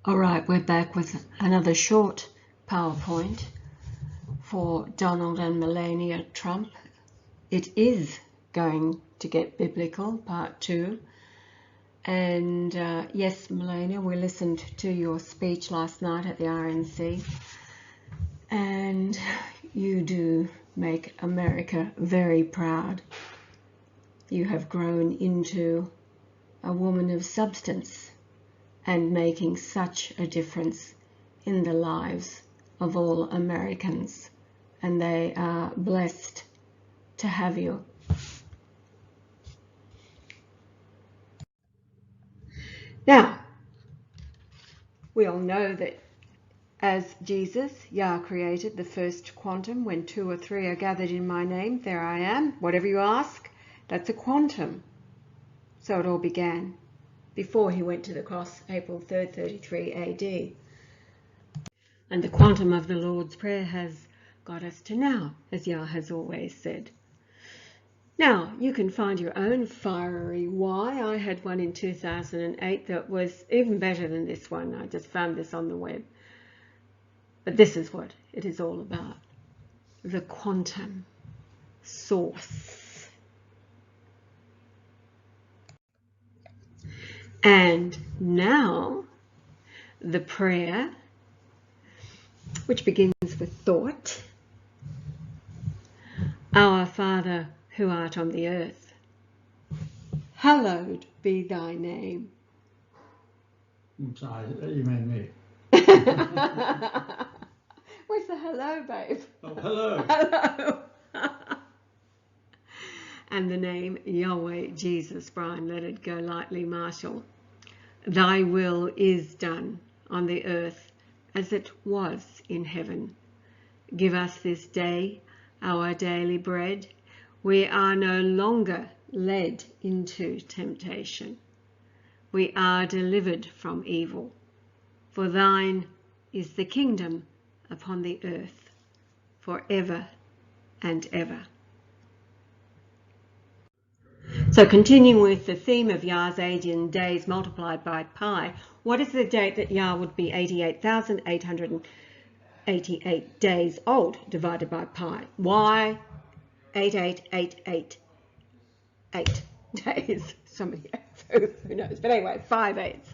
All right, we're back with another short PowerPoint for Donald and Melania Trump. It is going to get biblical, part 2. And yes, Melania, we listened to your speech last night at the RNC. And you do make America very proud. You have grown into a woman of substance and making such a difference in the lives of all Americans, and they are blessed to have you. Now, we all know that as Jesus, Yah created the first quantum, when 2 or 3 are gathered in my name, there I am. Whatever you ask, that's a quantum. So it all began before he went to the cross, April 3rd, 33 AD. And the quantum of the Lord's Prayer has got us to now, as Yah has always said. Now, you can find your own fiery why. I had one in 2008 that was even better than this one. I just found this on the web. But this is what it is all about. The quantum source. And now, the prayer, which begins with thought. Our Father, who art on the earth, hallowed be thy name. I'm sorry, you mean me. Where's the hello, babe? Oh, hello. Hello. And the name Yahweh-Jesus, Brian Leonard, Golightly-Marshall. Thy will is done on the earth as it was in heaven. Give us this day our daily bread. We are no longer led into temptation. We are delivered from evil. For thine is the kingdom upon the earth, forever and ever. So continuing with the theme of Yah's age in days multiplied by pi, what is the date that Yah would be 88,888 days old divided by pi? Why 8888 days? Somebody else, who knows? But anyway, 5 eighths.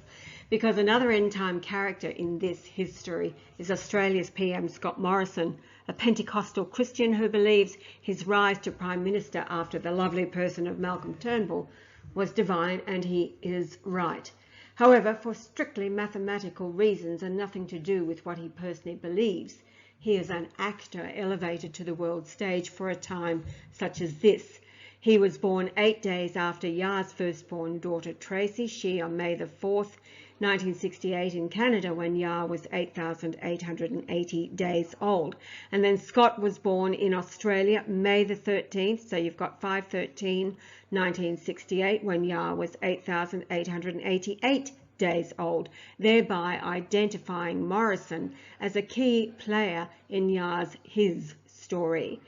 Because another end-time character in this history is Australia's PM Scott Morrison, a Pentecostal Christian who believes his rise to Prime Minister after the lovely person of Malcolm Turnbull was divine, and he is right. However, for strictly mathematical reasons and nothing to do with what he personally believes, he is an actor elevated to the world stage for a time such as this. He was born 8 days after Yah's firstborn daughter Tracy, she on May the 4th, 1968 in Canada, when Yah was 8,880 days old. And then Scott was born in Australia May the 13th, so you've got 5/13, 1968, when Yah was 8,888 days old, thereby identifying Morrison as a key player in Yah's his story.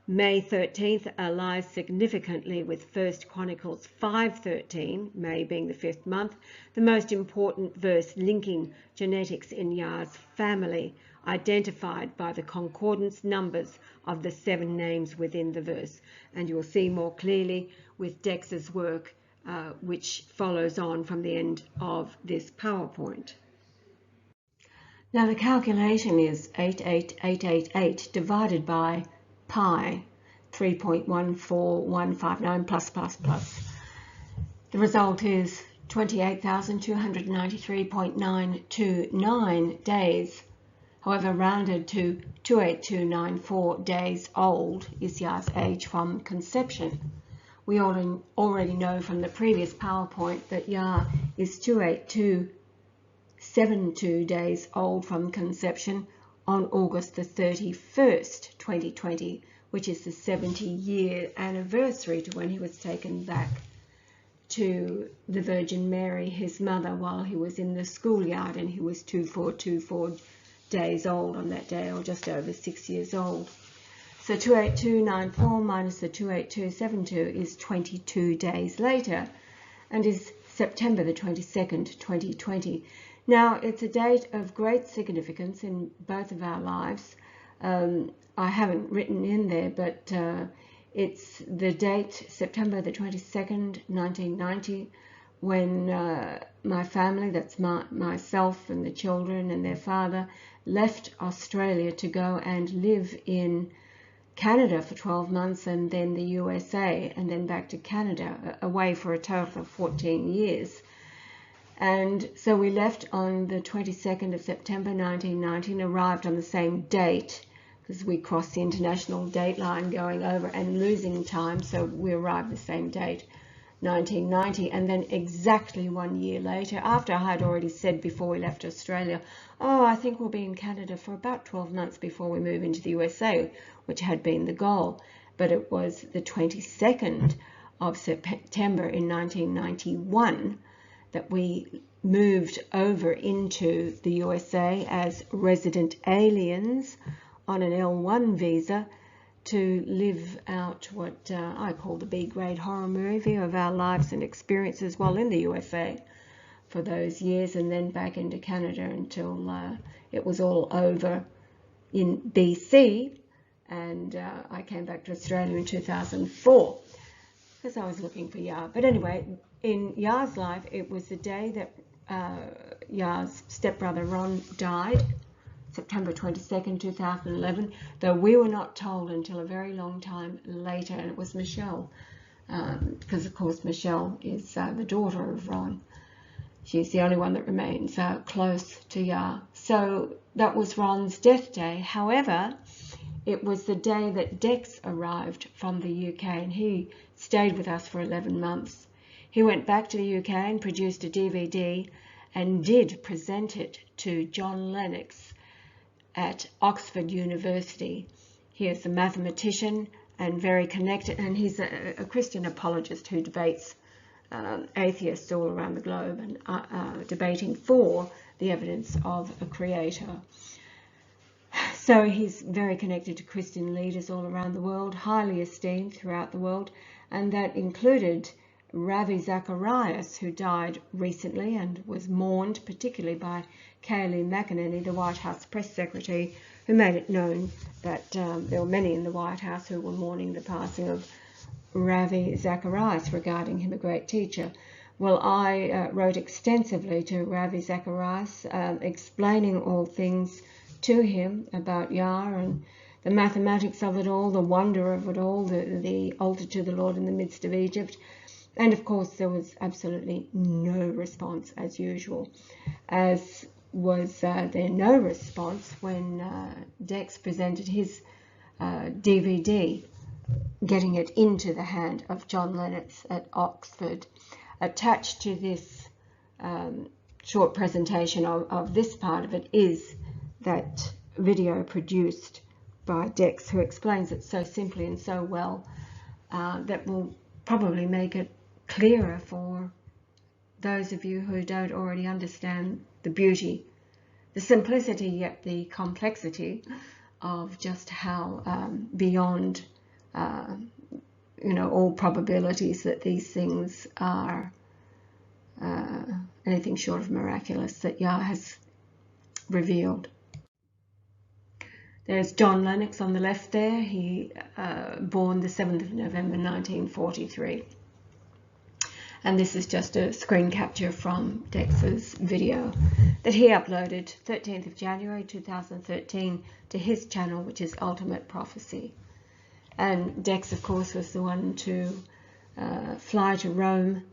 May 13th aligns significantly with 1 Chronicles 5:13, May being the 5th month, the most important verse linking genetics in Yah's family, identified by the concordance numbers of the 7 names within the verse. And you'll see more clearly with Dex's work, which follows on from the end of this PowerPoint. Now the calculation is 88888 divided by pi, 3.14159 plus. The result is 28,293.929 days. However, rounded to 28294 days old is Yah's age from conception. We already know from the previous PowerPoint that Yah is 28272 days old from conception on August the 31st, 2020, which is the 70-year anniversary to when he was taken back to the Virgin Mary, his mother, while he was in the schoolyard, and he was 2424 days old on that day, or just over 6 years old. So 28294 minus the 28272 is 22 days later, and is September the 22nd, 2020. Now, it's a date of great significance in both of our lives. I haven't written in there, but it's the date, September the 22nd, 1990, when my family, that's myself and the children and their father, left Australia to go and live in Canada for 12 months and then the USA and then back to Canada, away for a total of 14 years. And so we left on the 22nd of September 1990 and arrived on the same date, because we crossed the international date line going over and losing time, so we arrived the same date, 1990. And then exactly 1 year later, after I had already said before we left Australia, oh, I think we'll be in Canada for about 12 months before we move into the USA, which had been the goal. But it was the 22nd of September in 1991 that we moved over into the USA as resident aliens on an L1 visa to live out what I call the B-grade horror movie of our lives and experiences while in the USA for those years, and then back into Canada until it was all over in BC, and I came back to Australia in 2004 because I was looking for Yah. But anyway, in Yah's life, it was the day that Yah's stepbrother Ron died, September 22nd, 2011, though we were not told until a very long time later, and it was Michelle, because of course Michelle is the daughter of Ron. She's the only one that remains close to Yah. So that was Ron's death day. However, it was the day that Dex arrived from the UK, and he stayed with us for 11 months. He went back to the UK and produced a DVD and did present it to John Lennox at Oxford University. He is a mathematician and very connected, and he's a Christian apologist who debates atheists all around the globe and debating for the evidence of a creator. So he's very connected to Christian leaders all around the world, highly esteemed throughout the world, and that included Ravi Zacharias, who died recently and was mourned particularly by Kayleigh McEnany, the White House press secretary, who made it known that there were many in the White House who were mourning the passing of Ravi Zacharias, regarding him a great teacher. Well, I wrote extensively to Ravi Zacharias, explaining all things to him about Yah and the mathematics of it all, the wonder of it all, the altar to the Lord in the midst of Egypt. And of course, there was absolutely no response as usual, as was there no response when Dex presented his DVD, getting it into the hand of John Lennox at Oxford. Attached to this short presentation of this part of it is that video produced by Dex, who explains it so simply and so well that will probably make it clearer for those of you who don't already understand the beauty, the simplicity, yet the complexity of just how beyond all probabilities that these things are anything short of miraculous that Yah has revealed. There's John Lennox on the left there. He born the 7th of November 1943. And this is just a screen capture from Dex's video that he uploaded 13th of January 2013 to his channel, which is Ultimate Prophecy. And Dex, of course, was the one to fly to Rome.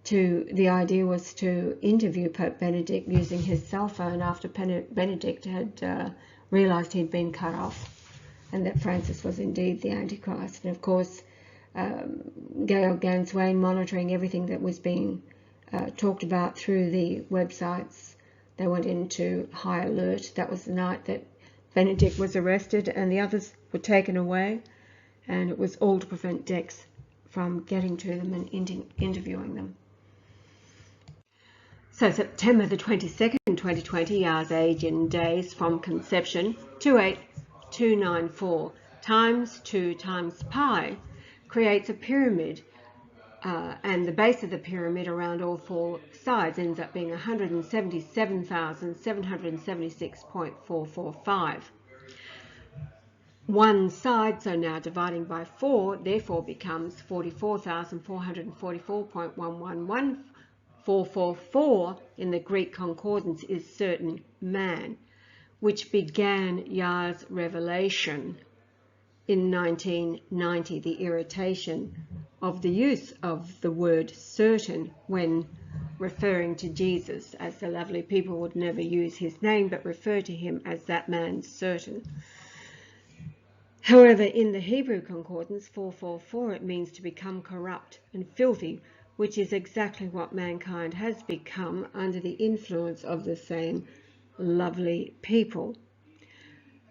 The idea was to interview Pope Benedict using his cell phone after Benedict had realized he'd been cut off and that Francis was indeed the Antichrist. And of course, Gail Ganswain monitoring everything that was being talked about through the websites. They went into high alert. That was the night that Benedict was arrested and the others were taken away, and it was all to prevent Dex from getting to them and interviewing them. So September the 22nd, 2020, Yah's age in days from conception, 28294 times 2 times pi, creates a pyramid and the base of the pyramid around all four sides ends up being 177,776.445. One side, so now dividing by 4, therefore becomes 44,444.111444 in the Greek concordance is certain man, which began Yah's revelation in 1990, the irritation of the use of the word certain when referring to Jesus, as the lovely people would never use his name but refer to him as that man certain. However, in the Hebrew concordance 444, it means to become corrupt and filthy, which is exactly what mankind has become under the influence of the same lovely people.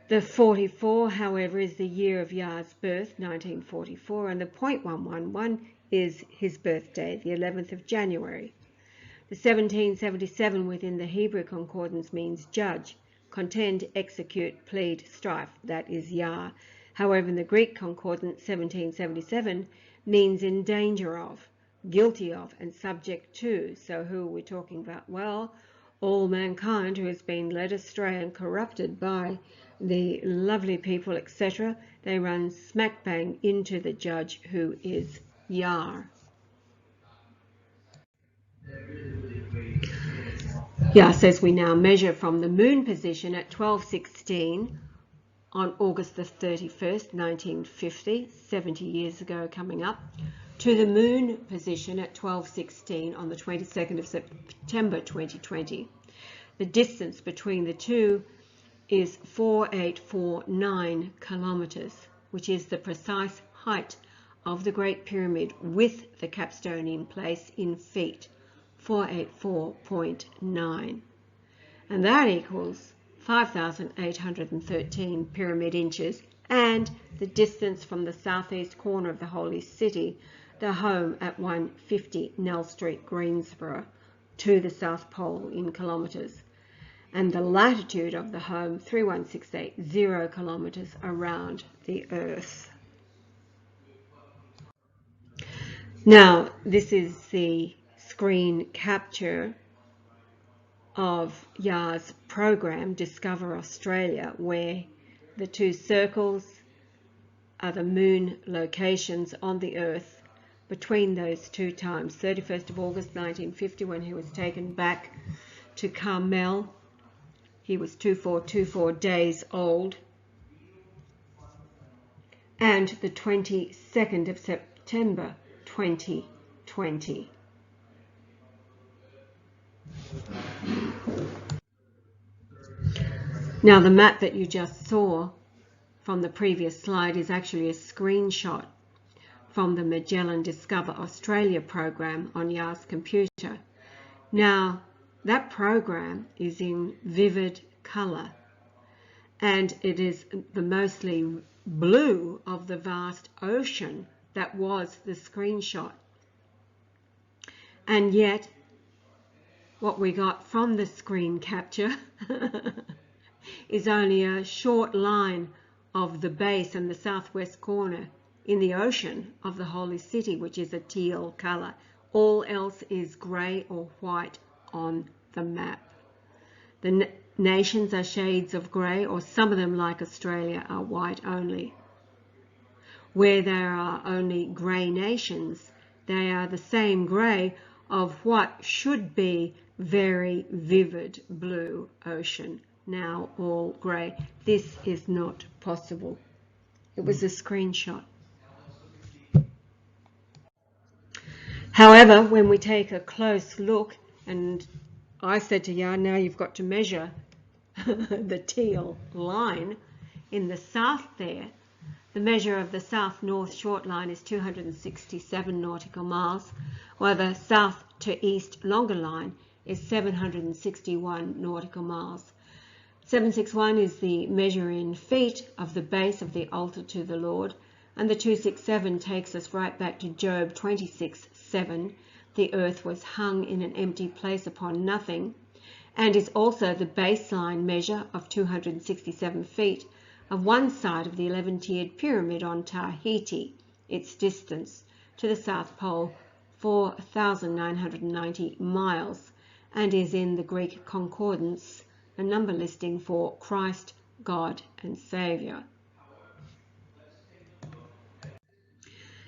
The 44, however, is the year of Yah's birth, 1944, and the .111 is his birthday, the 11th of January. The 1777 within the Hebrew concordance means judge, contend, execute, plead, strife, that is Yah. However, in the Greek concordance 1777 means in danger of, guilty of, and subject to. So who are we talking about? Well, all mankind who has been led astray and corrupted by the lovely people, etc., they run smack bang into the judge who is Yah. Yah says we now measure from the moon position at 12:16 on August the 31st, 1950, 70 years ago coming up, to the moon position at 12:16 on the 22nd of September 2020. The distance between the two is 4849 kilometers, which is the precise height of the Great Pyramid with the capstone in place in feet, 484.9. And that equals 5,813 pyramid inches, and the distance from the southeast corner of the Holy City, the home at 150 Nell Street, Greensboro, to the South Pole in kilometers, and the latitude of the home 31680 kilometers around the Earth. Now, this is the screen capture of Yah's program, Discover Australia, where the two circles are the moon locations on the Earth between those two times. 31st of August 1950, when he was taken back to Carmel. He was 2424 days old. And the 22nd of September 2020. Now, the map that you just saw from the previous slide is actually a screenshot from the Magellan Discover Australia program on Yah's computer. Now, that program is in vivid colour, and it is the mostly blue of the vast ocean that was the screenshot. And yet, what we got from the screen capture is only a short line of the base and the southwest corner in the ocean of the Holy City, which is a teal colour. All else is grey or white on the map. The nations are shades of grey, or some of them, like Australia, are white only. Where there are only grey nations, they are the same grey of what should be very vivid blue ocean, now all grey. This is not possible. It was a screenshot. However, when we take a close look, and I said to Yah, now you've got to measure the teal line in the south there. The measure of the south-north short line is 267 nautical miles, while the south to east longer line is 761 nautical miles. 761 is the measure in feet of the base of the altar to the Lord, and the 267 takes us right back to Job 26:7. The earth was hung in an empty place upon nothing, and is also the baseline measure of 267 feet of one side of the 11-tiered pyramid on Tahiti, its distance to the South Pole 4,990 miles and is in the Greek Concordance, a number listing for Christ, God and Saviour.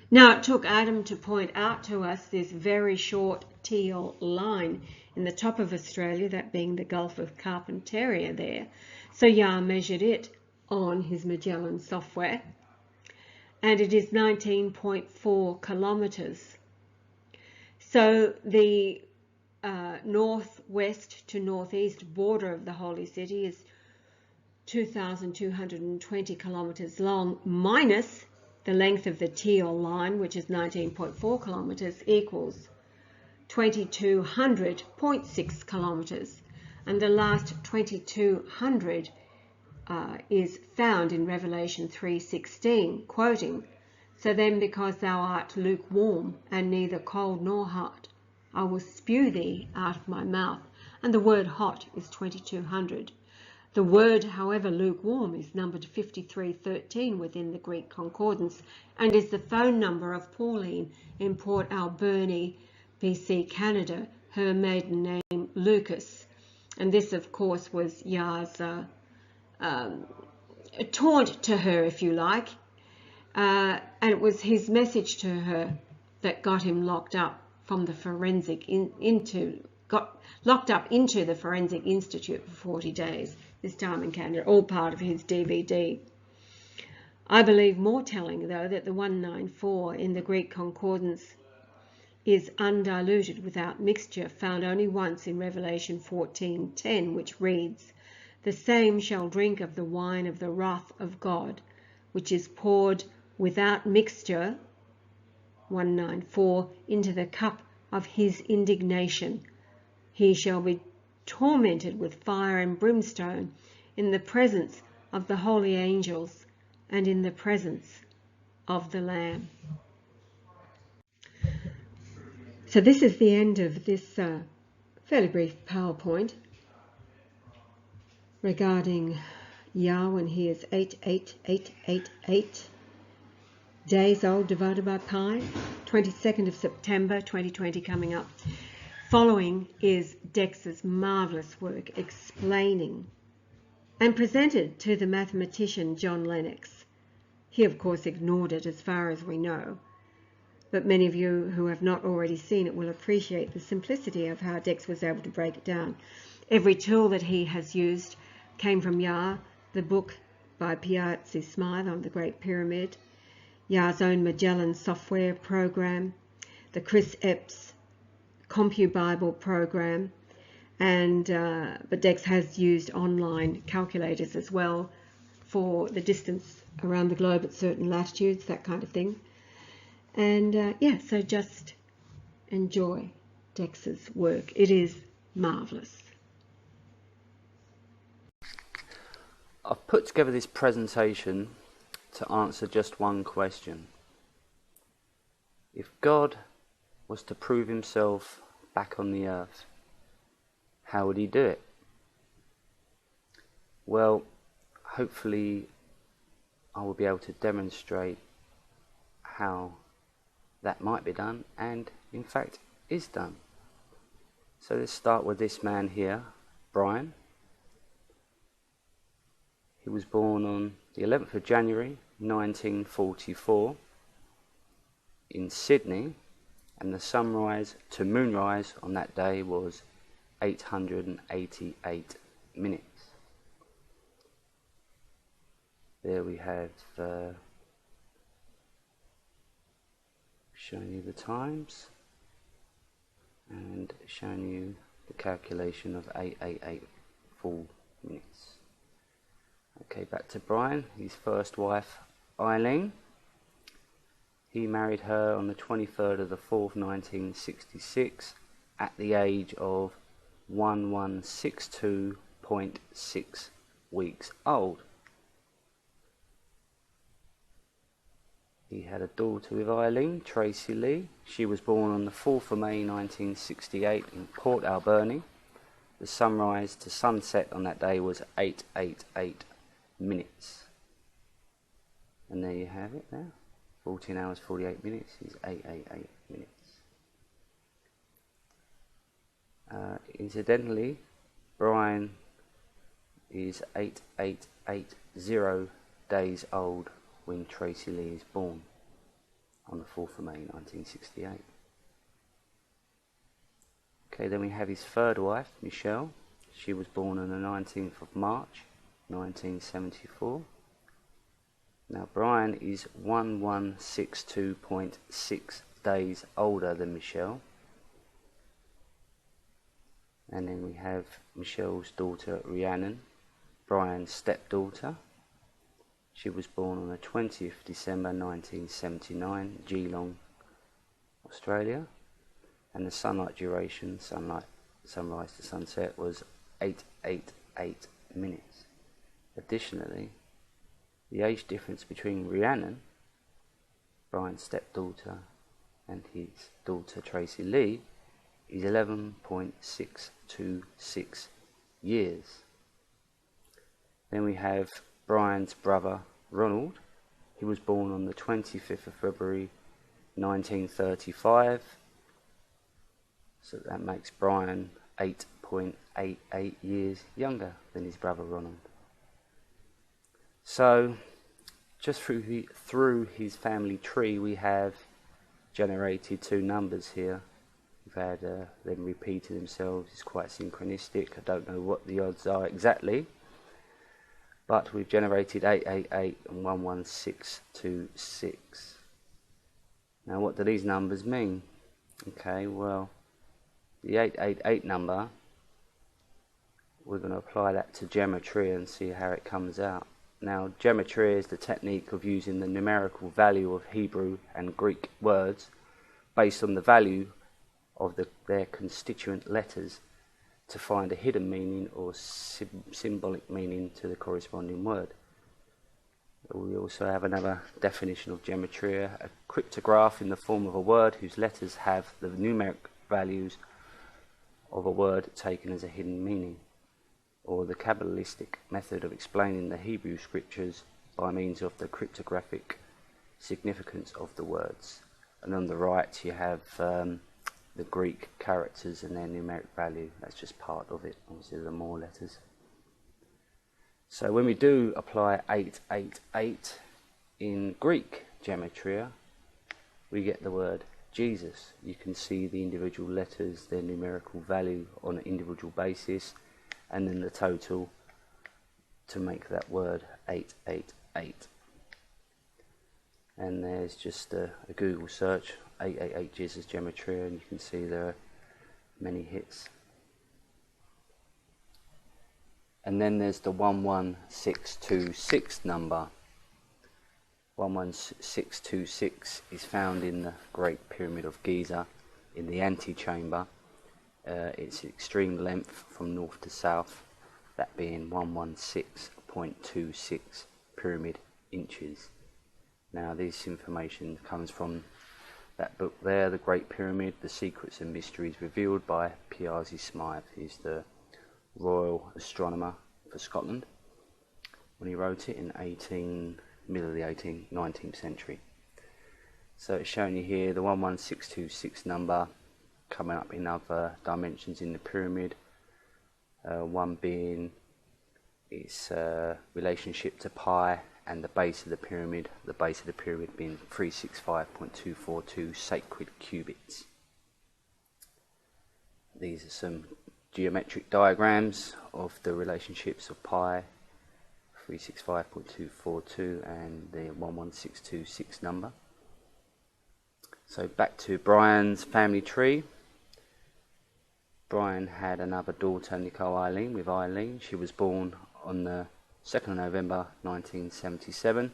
Now, it took Adam to point out to us this very short teal line in the top of Australia, that being the Gulf of Carpentaria there. So Yah measured it on his Magellan software, and it is 19.4 kilometres. So the northwest to northeast border of the Holy City is 2,220 kilometres long, minus the length of the teal line, which is 19.4 kilometres, equals 2,200.6 kilometres. And the last 2,200 is found in Revelation 3:16, quoting, "So then, because thou art lukewarm and neither cold nor hot, I will spew thee out of my mouth." And the word hot is 2,200. The word, however, lukewarm is numbered 5313 within the Greek Concordance and is the phone number of Pauline in Port Alberni, BC, Canada, her maiden name Lucas. And this, of course, was Yah's taunt to her, if you like, and it was his message to her that got him locked up from the forensic locked up into the Forensic Institute for 40 days, this time in Canada, all part of his DVD. I believe more telling, though, that the 194 in the Greek Concordance is undiluted, without mixture, found only once in Revelation 14:10, which reads, "The same shall drink of the wine of the wrath of God, which is poured without mixture," 194, "into the cup of his indignation. He shall be tormented with fire and brimstone in the presence of the holy angels and in the presence of the Lamb." So this is the end of this fairly brief PowerPoint regarding Yah when he is 88888 days old divided by pi, 22nd of September 2020 coming up. Following is Dex's marvellous work explaining and presented to the mathematician John Lennox. He, of course, ignored it as far as we know, but many of you who have not already seen it will appreciate the simplicity of how Dex was able to break it down. Every tool that he has used came from Yah, the book by Piazzi Smythe on the Great Pyramid, Yah's own Magellan software program, the Chris Epps CompuBible program, and but Dex has used online calculators as well for the distance around the globe at certain latitudes, that kind of thing. And yeah, so just enjoy Dex's work. It is marvellous. I've put together this presentation to answer just one question. If God was to prove himself back on the earth, how would he do it? Well, hopefully I will be able to demonstrate how that might be done, and in fact is done. So let's start with this man here, Brian. He was born on the 11th of January 1944 in Sydney, and the sunrise to moonrise on that day was 888 minutes. There we have showing you the times and showing you the calculation of 888 full minutes. Okay, back to Brian, his first wife Eileen. He married her on the 23rd of the 4th 1966 at the age of 1162.6 weeks old. He had a daughter with Eileen, Tracy Lee. She was born on the 4th of May 1968 in Port Alberni. The sunrise to sunset on that day was 888 minutes. And there you have it now. 14 hours 48 minutes is 888 minutes. Incidentally, Brian is 8880 days old when Tracy Lee is born on the 4th of May 1968. Okay, then we have his third wife, Michelle. She was born on the 19th of March 1974. Now Brian is 1162.6 days older than Michelle. And then we have Michelle's daughter Rhiannon, Brian's stepdaughter. She was born on the 20th December 1979, Geelong, Australia. And the sunlight duration, sunrise to sunset, was 888 minutes. Additionally, the age difference between Rhiannon, Brian's stepdaughter, and his daughter Tracy Lee is 11.626 years. Then we have Brian's brother Ronald. He was born on the 25th of February 1935. So that makes Brian 8.88 years younger than his brother Ronald. So, just through his family tree, we have generated two numbers here. We've had them repeated themselves. It's quite synchronistic. I don't know what the odds are exactly, but we've generated 888 and 11626. Now, what do these numbers mean? Okay, well, the 888 number, we're going to apply that to gematria and see how it comes out. Now, gematria is the technique of using the numerical value of Hebrew and Greek words based on the value of their constituent letters to find a hidden meaning or symbolic meaning to the corresponding word. We also have another definition of gematria, a cryptograph in the form of a word whose letters have the numeric values of a word taken as a hidden meaning, or the Kabbalistic method of explaining the Hebrew scriptures by means of the cryptographic significance of the words. And on the right you have the Greek characters and their numeric value. That's just part of it. Obviously there are more letters. So when we do apply 888 in Greek gematria, we get the word Jesus. You can see the individual letters, their numerical value on an individual basis, and then the total to make that word 888. And there's just a Google search, 888 Jesus gematria, and you can see there are many hits. And then there's the 11626 number. 11626 is found in the Great Pyramid of Giza in the antechamber. Its extreme length from north to south, that being 116.26 pyramid inches. Now this information comes from that book there, The Great Pyramid, The Secrets and Mysteries Revealed by Piazzi Smythe. He's the royal astronomer for Scotland when he wrote it in middle of the 19th century. So it's showing you here the 11626 number coming up in other dimensions in the pyramid. One being its relationship to pi and the base of the pyramid being 365.242 sacred cubits. These are some geometric diagrams of the relationships of pi, 365.242 and the 11626 number. So back to Brian's family tree. Brian had another daughter, Nicole Eileen, with Eileen. She was born on the 2nd of November 1977.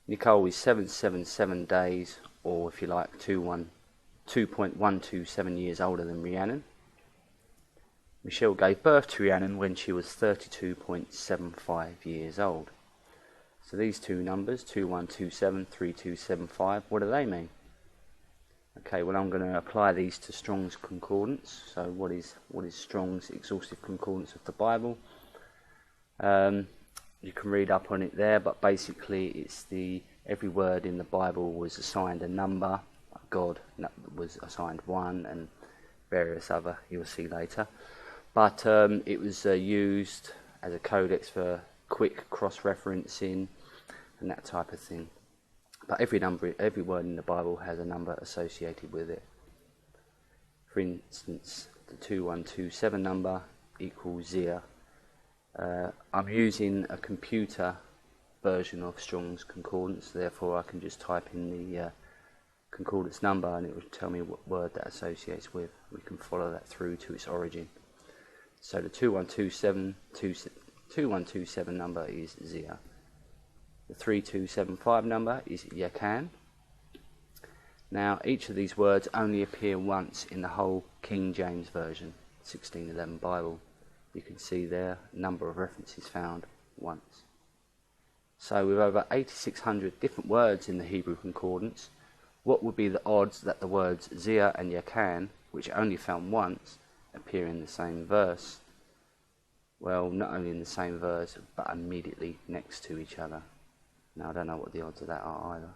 Nicole is 777 days, or if you like, 2.127 years older than Rhiannon. Michelle gave birth to Rhiannon when she was 32.75 years old. So these two numbers, 2127, 3275, what do they mean? Okay, well I'm going to apply these to Strong's Concordance. So what is Strong's exhaustive concordance of the Bible? You can read up on it there, but basically it's every word in the Bible was assigned a number. God was assigned 1, and various other you'll see later. But it was used as a codex for quick cross-referencing and that type of thing. But every word in the Bible has a number associated with it. For instance, the 2127 number equals Zia. I'm using a computer version of Strong's Concordance, therefore I can just type in the concordance number and it will tell me what word that associates with. We can follow that through to its origin. So the 2127 number is Zia. The 3275 number is Yakan. Now each of these words only appear once in the whole King James Version, 1611 Bible. You can see there number of references found once. So with over 8600 different words in the Hebrew Concordance, what would be the odds that the words Zia and Yakan, which are only found once, appear in the same verse? Well, not only in the same verse, but immediately next to each other. Now, I don't know what the odds of that are either.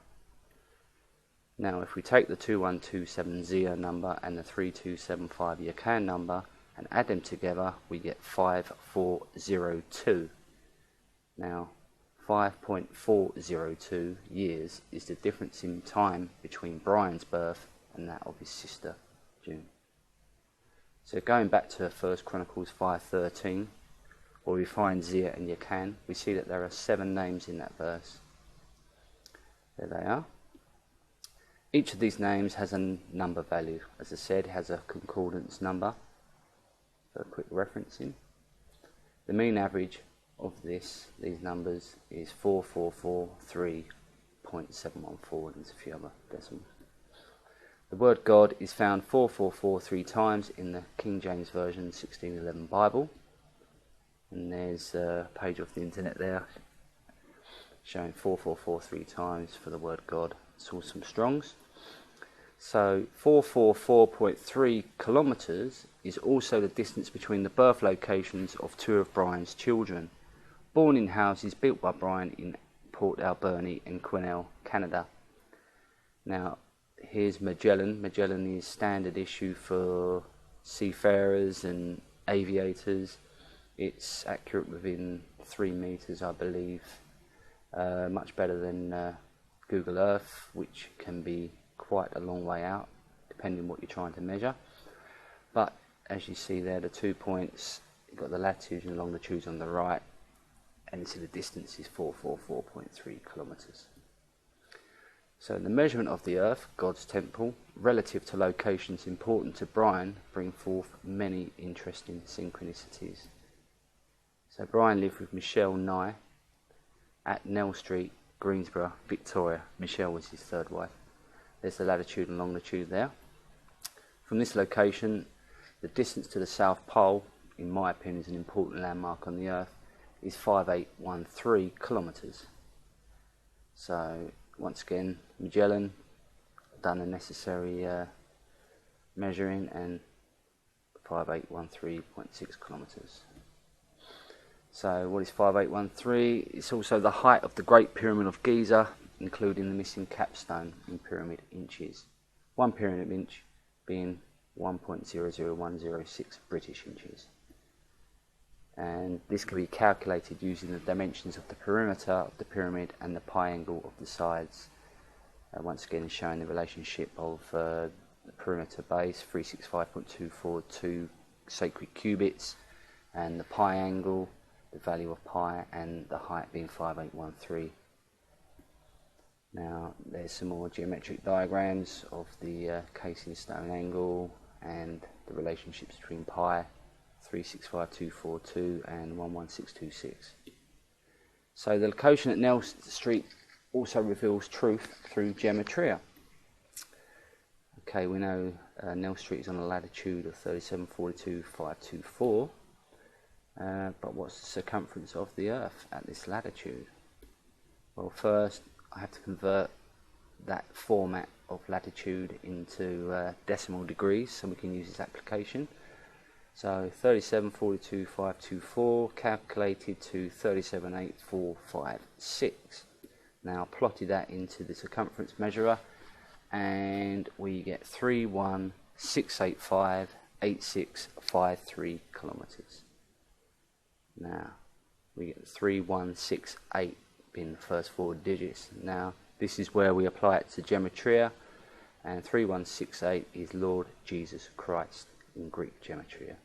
Now, if we take the 2127 Zia number and the 3275 Yakan number and add them together, we get 5402. Now, 5.402 years is the difference in time between Brian's birth and that of his sister, June. So going back to 1 Chronicles 5:13, where we find Zia and Yakan, we see that there are 7 names in that verse. There they are. Each of these names has a number value. As I said, it has a concordance number for quick referencing. The mean average of these numbers is 4443.714, and there's a few other decimals. The word God is found 4443 times in the King James Version 1611 Bible. And there's a page off the internet there showing 4443 times for the word God. It's all some Strongs. So 444.3 kilometres is also the distance between the birth locations of 2 of Brian's children, born in houses built by Brian in Port Alberni and Quesnel, Canada. Now here's Magellan. Magellan is standard issue for seafarers and aviators. It's accurate within 3 meters, I believe. Much better than Google Earth, which can be quite a long way out, depending on what you're trying to measure. But as you see there, the 2 points, you've got the latitude and longitude on the right, and you see the distance is 444.3 kilometers. So the measurement of the earth, God's temple, relative to locations important to Brian, bring forth many interesting synchronicities. So Brian lived with Michelle Nye at Nell Street, Greensboro, Victoria. Michelle was his 3rd wife. There's the latitude and longitude there. From this location, the distance to the South Pole, in my opinion, is an important landmark on the earth, is 5813 kilometers. So once again, Magellan done the necessary measuring, and 5813.6 kilometers. So what is 5813? It's also the height of the Great Pyramid of Giza, including the missing capstone in pyramid inches. 1 pyramid inch being 1.00106 British inches. And this can be calculated using the dimensions of the perimeter of the pyramid and the pi angle of the sides. Once again, showing the relationship of the perimeter base, 365.242 sacred cubits, and the pi angle, the value of pi, and the height being 5813. Now there's some more geometric diagrams of the casing stone angle and the relationships between pi, 365242 and 11626. So the location at Nell Street also reveals truth through gematria. Okay, we know Nell Street is on a latitude of 3742.524, but what's the circumference of the Earth at this latitude? Well, first I have to convert that format of latitude into decimal degrees so we can use this application. So 3742.524 calculated to 378456. Now plotted that into the circumference measurer, and we get 31685 8653 kilometers. Now we get 3168 being the first 4 digits. Now this is where we apply it to gematria, and 3168 is Lord Jesus Christ in Greek gematria.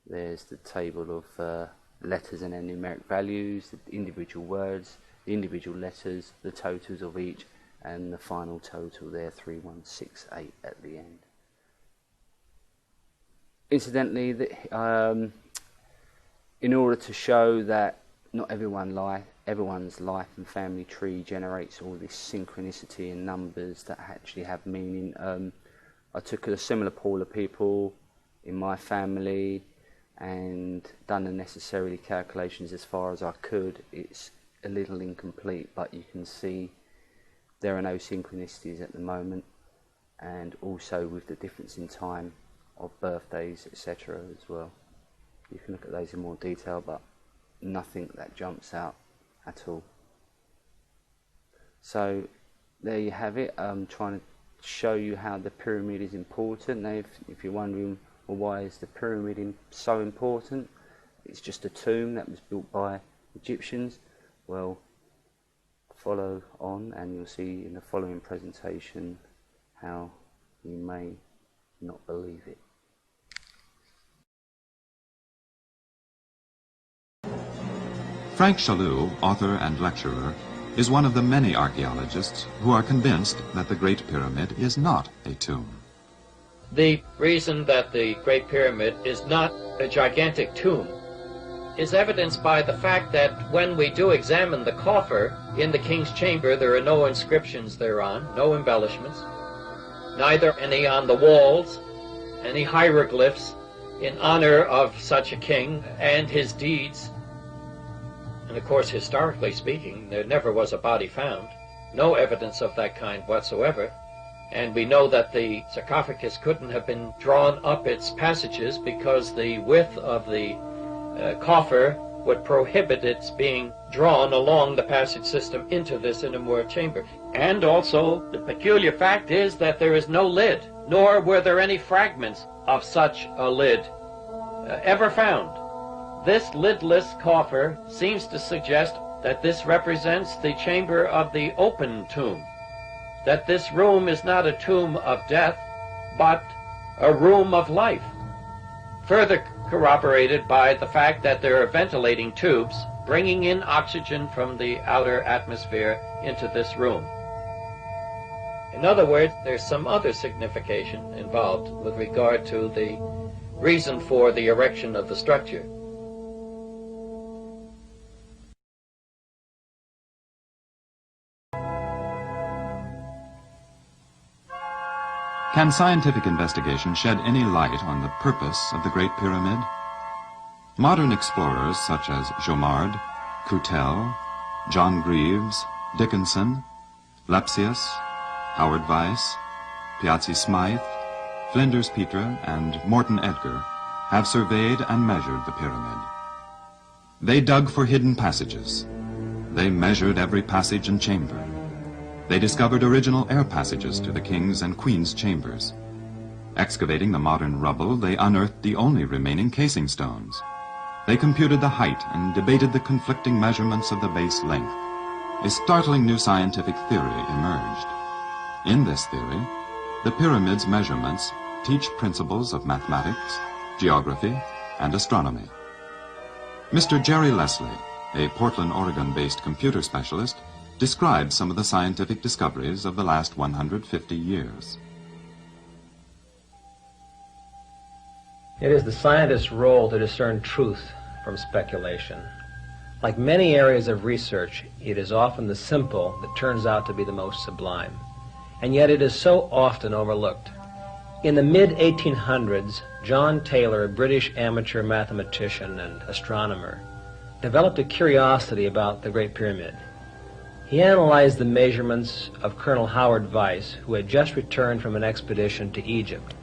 There's the table of letters and their numeric values, the individual words, the individual letters, the totals of each, and the final total there, 3168 at the end. Incidentally, in order to show that not everyone's life and family tree generates all this synchronicity and numbers that actually have meaning, I took a similar pool of people in my family and done the necessary calculations as far as I could. It's a little incomplete, but you can see there are no synchronicities at the moment, and also with the difference in time of birthdays, etc. as well. You can look at those in more detail, but nothing that jumps out at all. So there you have it. I'm trying to show you how the pyramid is important. Now if you're wondering, well, why is the pyramid so important? It's just a tomb that was built by Egyptians. Well, follow on and you'll see in the following presentation how you may not believe it. Frank Chaloux, author and lecturer, is one of the many archaeologists who are convinced that the Great Pyramid is not a tomb. The reason that the Great Pyramid is not a gigantic tomb is evidenced by the fact that when we do examine the coffer in the king's chamber, there are no inscriptions thereon, no embellishments, neither any on the walls, any hieroglyphs in honor of such a king and his deeds. And of course, historically speaking, there never was a body found, no evidence of that kind whatsoever. And we know that the sarcophagus couldn't have been drawn up its passages because the width of the coffer would prohibit its being drawn along the passage system into this inner chamber. And also, the peculiar fact is that there is no lid, nor were there any fragments of such a lid ever found. This lidless coffer seems to suggest that this represents the chamber of the open tomb, that this room is not a tomb of death, but a room of life, further corroborated by the fact that there are ventilating tubes bringing in oxygen from the outer atmosphere into this room. In other words, there's some other signification involved with regard to the reason for the erection of the structure. Can scientific investigation shed any light on the purpose of the Great Pyramid? Modern explorers such as Jomard, Coutel, John Greaves, Dickinson, Lepsius, Howard Weiss, Piazzi Smythe, Flinders Petre, and Morton Edgar have surveyed and measured the pyramid. They dug for hidden passages. They measured every passage and chamber. They discovered original air passages to the king's and queen's chambers. Excavating the modern rubble, they unearthed the only remaining casing stones. They computed the height and debated the conflicting measurements of the base length. A startling new scientific theory emerged. In this theory, the pyramid's measurements teach principles of mathematics, geography, and astronomy. Mr. Jerry Leslie, a Portland, Oregon-based computer specialist, describes some of the scientific discoveries of the last 150 years. It is the scientist's role to discern truth from speculation. Like many areas of research, it is often the simple that turns out to be the most sublime. And yet it is so often overlooked. In the mid-1800s, John Taylor, a British amateur mathematician and astronomer, developed a curiosity about the Great Pyramid. He analyzed the measurements of Colonel Howard Weiss, who had just returned from an expedition to Egypt.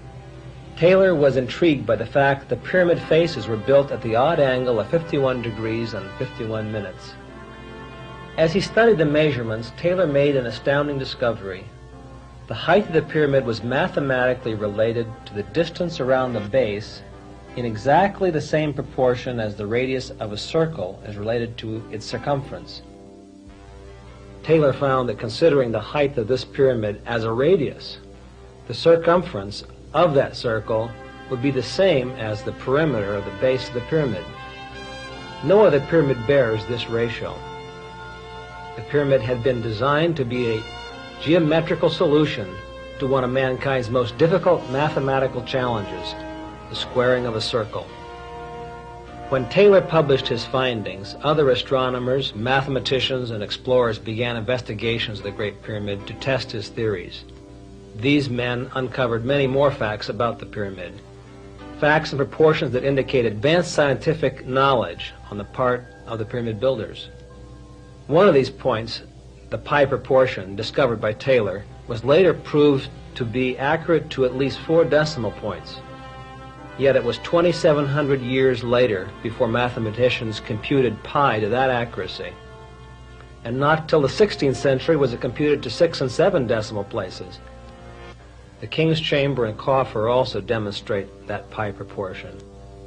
Taylor was intrigued by the fact that the pyramid faces were built at the odd angle of 51 degrees and 51 minutes. As he studied the measurements, Taylor made an astounding discovery. The height of the pyramid was mathematically related to the distance around the base in exactly the same proportion as the radius of a circle is related to its circumference. Taylor found that considering the height of this pyramid as a radius, the circumference of that circle would be the same as the perimeter of the base of the pyramid. No other pyramid bears this ratio. The pyramid had been designed to be a geometrical solution to one of mankind's most difficult mathematical challenges, the squaring of a circle. When Taylor published his findings, other astronomers, mathematicians, and explorers began investigations of the Great Pyramid to test his theories. These men uncovered many more facts about the pyramid, facts and proportions that indicate advanced scientific knowledge on the part of the pyramid builders. One of these points, the pi proportion discovered by Taylor, was later proved to be accurate to at least 4 decimal points. Yet it was 2,700 years later before mathematicians computed pi to that accuracy. And not till the 16th century was it computed to 6 and 7 decimal places. The king's chamber and coffer also demonstrate that pi proportion.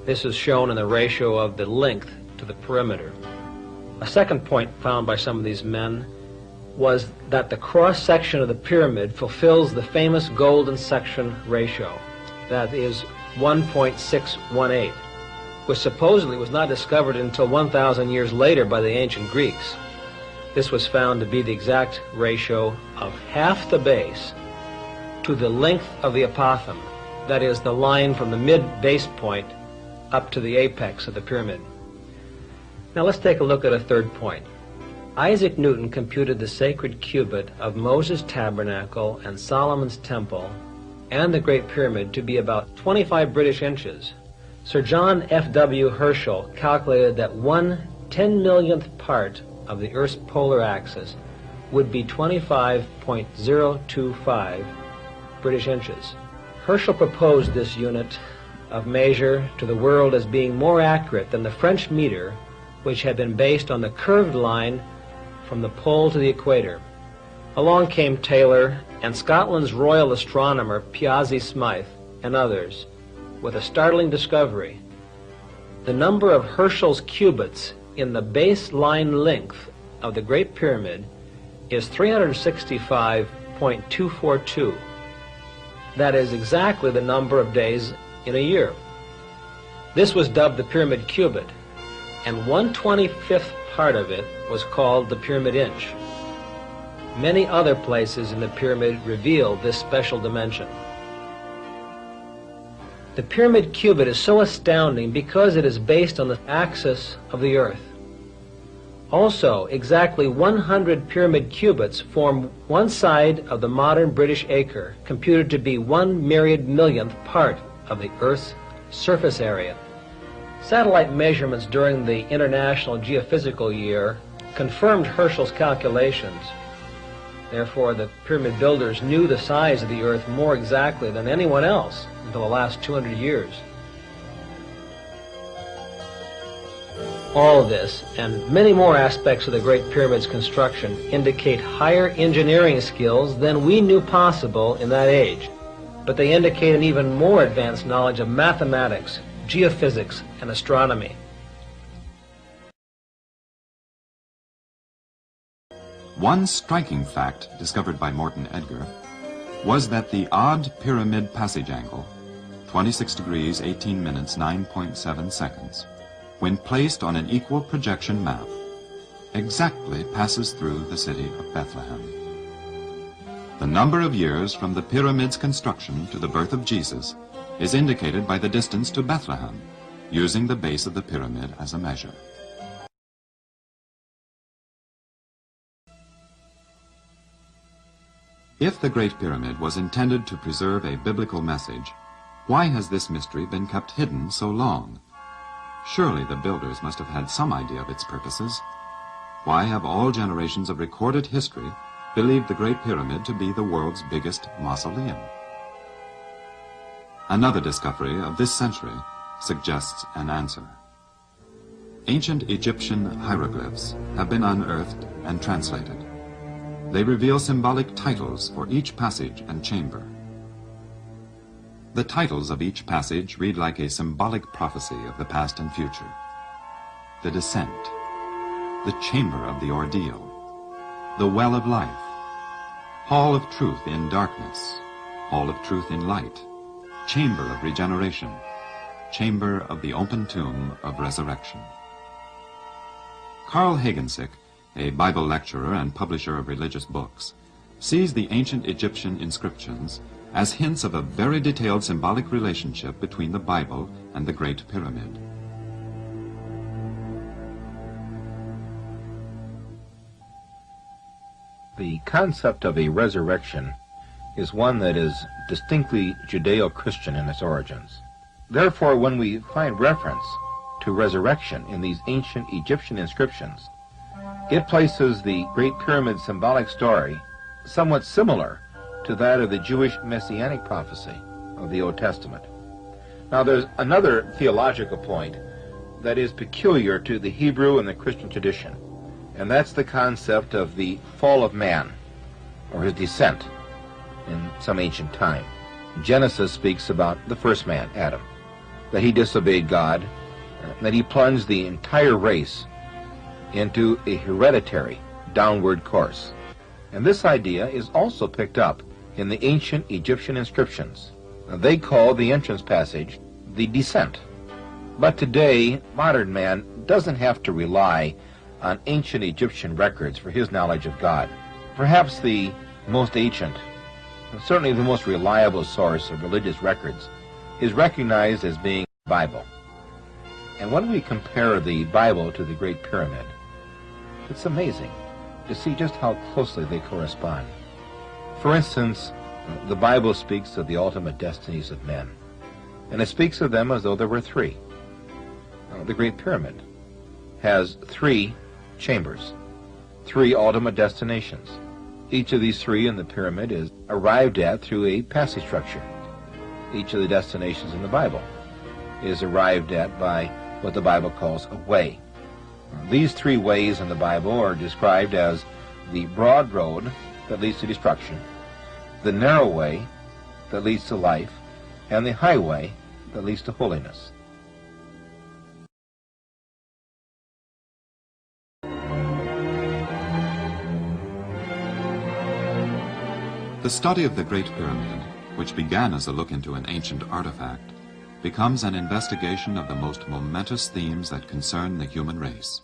This is shown in the ratio of the length to the perimeter. A second point found by some of these men was that the cross-section of the pyramid fulfills the famous golden section ratio, that is 1.618, which supposedly was not discovered until 1,000 years later by the ancient Greeks. This was found to be the exact ratio of half the base to the length of the apothem, that is, the line from the mid-base point up to the apex of the pyramid. Now let's take a look at a third point. Isaac Newton computed the sacred cubit of Moses' tabernacle and Solomon's temple and the Great Pyramid to be about 25 British inches. Sir John F.W. Herschel calculated that 1/10,000,000th part of the Earth's polar axis would be 25.025 British inches. Herschel proposed this unit of measure to the world as being more accurate than the French meter, which had been based on the curved line from the pole to the equator. Along came Taylor and Scotland's royal astronomer Piazzi Smythe and others with a startling discovery. The number of Herschel's cubits in the baseline length of the Great Pyramid is 365.242. That is exactly the number of days in a year. This was dubbed the pyramid cubit, and 1/25th part of it was called the pyramid inch. Many other places in the pyramid reveal this special dimension. The pyramid cubit is so astounding because it is based on the axis of the Earth. Also, exactly 100 pyramid cubits form one side of the modern British acre, computed to be 1/myriad-millionth part of the Earth's surface area. Satellite measurements during the International Geophysical Year confirmed Herschel's calculations. Therefore, the pyramid builders knew the size of the Earth more exactly than anyone else until the last 200 years. All of this, and many more aspects of the Great Pyramid's construction, indicate higher engineering skills than we knew possible in that age. But they indicate an even more advanced knowledge of mathematics, geophysics, and astronomy. One striking fact discovered by Morton Edgar was that the odd pyramid passage angle, 26 degrees 18 minutes 9.7 seconds, when placed on an equal projection map, exactly passes through the city of Bethlehem. The number of years from the pyramid's construction to the birth of Jesus is indicated by the distance to Bethlehem, using the base of the pyramid as a measure. If the Great Pyramid was intended to preserve a biblical message, why has this mystery been kept hidden so long? Surely the builders must have had some idea of its purposes. Why have all generations of recorded history believed the Great Pyramid to be the world's biggest mausoleum? Another discovery of this century suggests an answer. Ancient Egyptian hieroglyphs have been unearthed and translated. They reveal symbolic titles for each passage and chamber. The titles of each passage read like a symbolic prophecy of the past and future. The descent, the chamber of the ordeal, the well of life, hall of truth in darkness, hall of truth in light, chamber of regeneration, chamber of the open tomb of resurrection. Carl Hagensick, a Bible lecturer and publisher of religious books, sees the ancient Egyptian inscriptions as hints of a very detailed symbolic relationship between the Bible and the Great Pyramid. The concept of a resurrection is one that is distinctly Judeo-Christian in its origins. Therefore, when we find reference to resurrection in these ancient Egyptian inscriptions, it places the Great Pyramid symbolic story somewhat similar to that of the Jewish messianic prophecy of the Old Testament. Now, there's another theological point that is peculiar to the Hebrew and the Christian tradition, and that's the concept of the fall of man, or his descent in some ancient time. Genesis speaks about the first man, Adam, that he disobeyed God, that he plunged the entire race into a hereditary downward course. And this idea is also picked up in the ancient Egyptian inscriptions. They call the entrance passage the descent. But today, modern man doesn't have to rely on ancient Egyptian records for his knowledge of God. Perhaps the most ancient, and certainly the most reliable source of religious records, is recognized as being the Bible. And when we compare the Bible to the Great Pyramid, it's amazing to see just how closely they correspond. For instance, the Bible speaks of the ultimate destinies of men, and it speaks of them as though there were three. The Great Pyramid has three chambers, three ultimate destinations. Each of these three in the pyramid is arrived at through a passage structure. Each of the destinations in the Bible is arrived at by what the Bible calls a way. These three ways in the Bible are described as the broad road that leads to destruction, the narrow way that leads to life, and the highway that leads to holiness. The study of the Great Pyramid, which began as a look into an ancient artifact, becomes an investigation of the most momentous themes that concern the human race,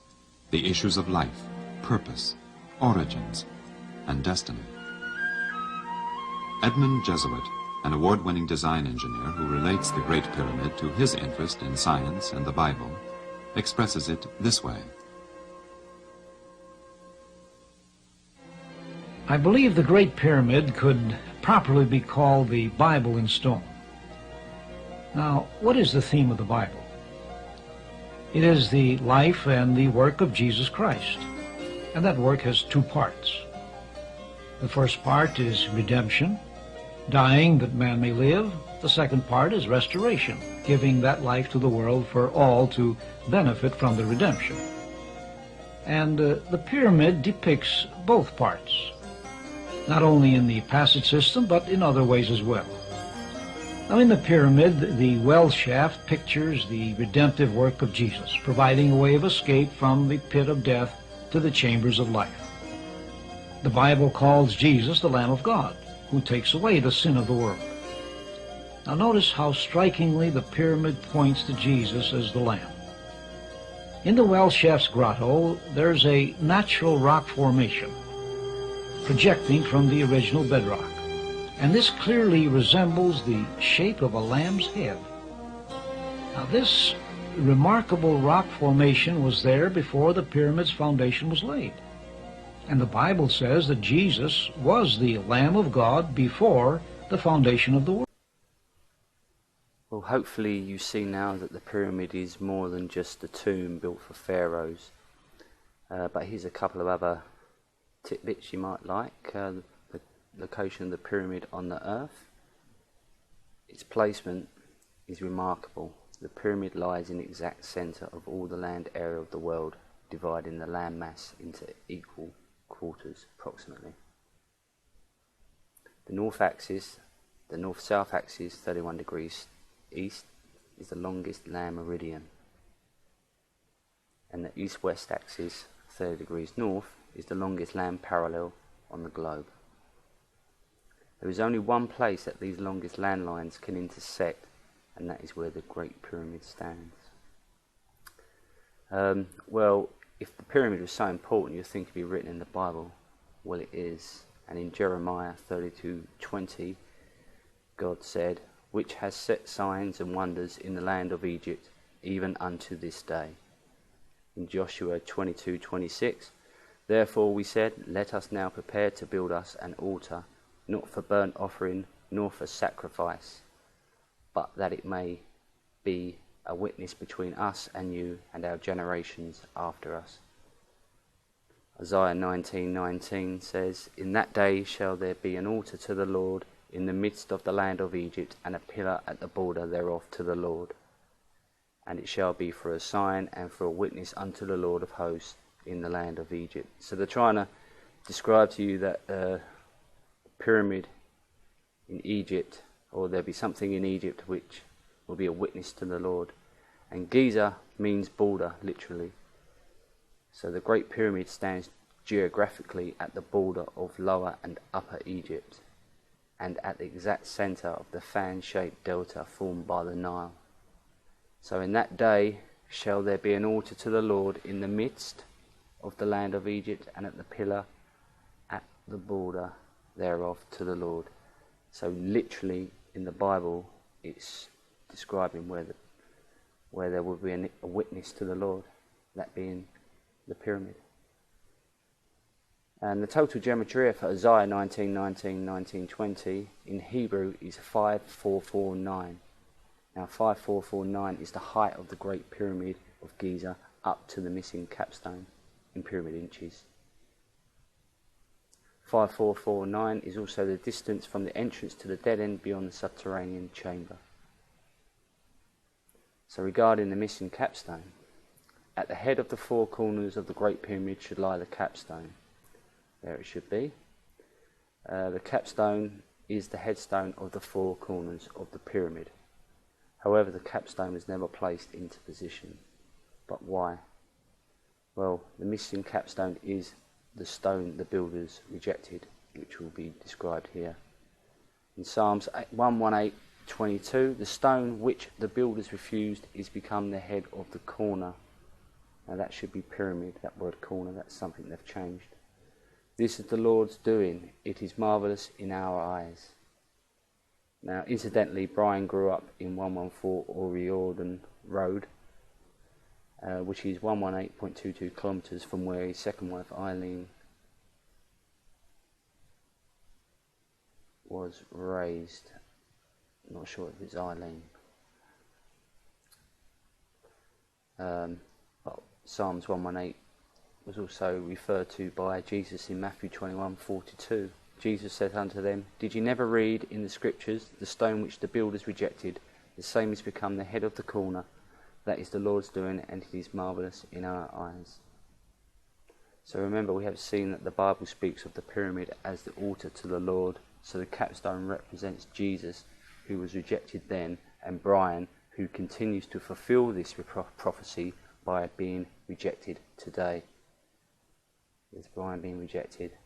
the issues of life, purpose, origins, and destiny. Edmund Jesuit, an award-winning design engineer who relates the Great Pyramid to his interest in science and the Bible, expresses it this way. I believe the Great Pyramid could properly be called the Bible in stone. Now, what is the theme of the Bible? It is the life and the work of Jesus Christ, and that work has two parts. The first part is redemption, dying that man may live. The second part is restoration, giving that life to the world for all to benefit from the redemption. And the pyramid depicts both parts, not only in the passage system, but in other ways as well. Now, in the pyramid, the well shaft pictures the redemptive work of Jesus, providing a way of escape from the pit of death to the chambers of life. The Bible calls Jesus the Lamb of God, who takes away the sin of the world. Now, notice how strikingly the pyramid points to Jesus as the Lamb. In the well shaft's grotto, there's a natural rock formation projecting from the original bedrock, and this clearly resembles the shape of a lamb's head. Now, this remarkable rock formation was there before the pyramid's foundation was laid, and the Bible says that Jesus was the Lamb of God before the foundation of the world. Well, hopefully you see now that the pyramid is more than just a tomb built for pharaohs, but here's a couple of other tidbits you might like. The location of the pyramid on the earth. Its placement is remarkable. The pyramid lies in the exact centre of all the land area of the world, dividing the land mass into equal quarters approximately. The north axis, the north-south axis, 31 degrees east, is the longest land meridian. And the east-west axis, 30 degrees north, is the longest land parallel on the globe. There is only one place that these longest land lines can intersect, and that is where the Great Pyramid stands. Well, if the pyramid was so important, you'd think it'd be written in the Bible. Well, it is. And in Jeremiah 32:20, God said, "Which has set signs and wonders in the land of Egypt, even unto this day." In Joshua 22:26, "Therefore we said, let us now prepare to build us an altar, not for burnt offering, nor for sacrifice, but that it may be a witness between us and you and our generations after us." Isaiah 19:19 says, "In that day shall there be an altar to the Lord in the midst of the land of Egypt, and a pillar at the border thereof to the Lord. And it shall be for a sign and for a witness unto the Lord of hosts in the land of Egypt." So they're trying to describe to you that pyramid in Egypt, or there'll be something in Egypt which will be a witness to the Lord. And Giza means border, literally. So the Great Pyramid stands geographically at the border of Lower and Upper Egypt, and at the exact centre of the fan-shaped delta formed by the Nile. So in that day shall there be an altar to the Lord in the midst of the land of Egypt, and at the pillar at the border thereof to the Lord. So literally in the Bible it's describing where there will be a witness to the Lord, that being the pyramid. And the total gematria for Isaiah 19:19, 19:20 in Hebrew is 5449. Now 5449 is the height of the Great Pyramid of Giza up to the missing capstone in pyramid inches. 5449 is also the distance from the entrance to the dead end beyond the subterranean chamber. So regarding the missing capstone, at the head of the four corners of the Great Pyramid should lie the capstone. There it should be. The capstone is the headstone of the four corners of the pyramid. However, the capstone was never placed into position. But why? Well, the missing capstone is the stone the builders rejected, which will be described here. In Psalms 118:22, the stone which the builders refused is become the head of the corner. Now that should be pyramid, that word corner, that's something they've changed. This is the Lord's doing, it is marvellous in our eyes. Now incidentally, Brian grew up in 114 Oriorden Road, which is 118.22 kilometres from where his second wife Eileen was raised. I'm not sure if it's Eileen. Psalms 118 was also referred to by Jesus in Matthew 21:42. Jesus said unto them, "Did ye never read in the scriptures, the stone which the builders rejected, the same is become the head of the corner? That is the Lord's doing, and it is marvellous in our eyes." So remember, we have seen that the Bible speaks of the pyramid as the altar to the Lord. So the capstone represents Jesus, who was rejected then, and Brian, who continues to fulfill this prophecy by being rejected today. Is Brian being rejected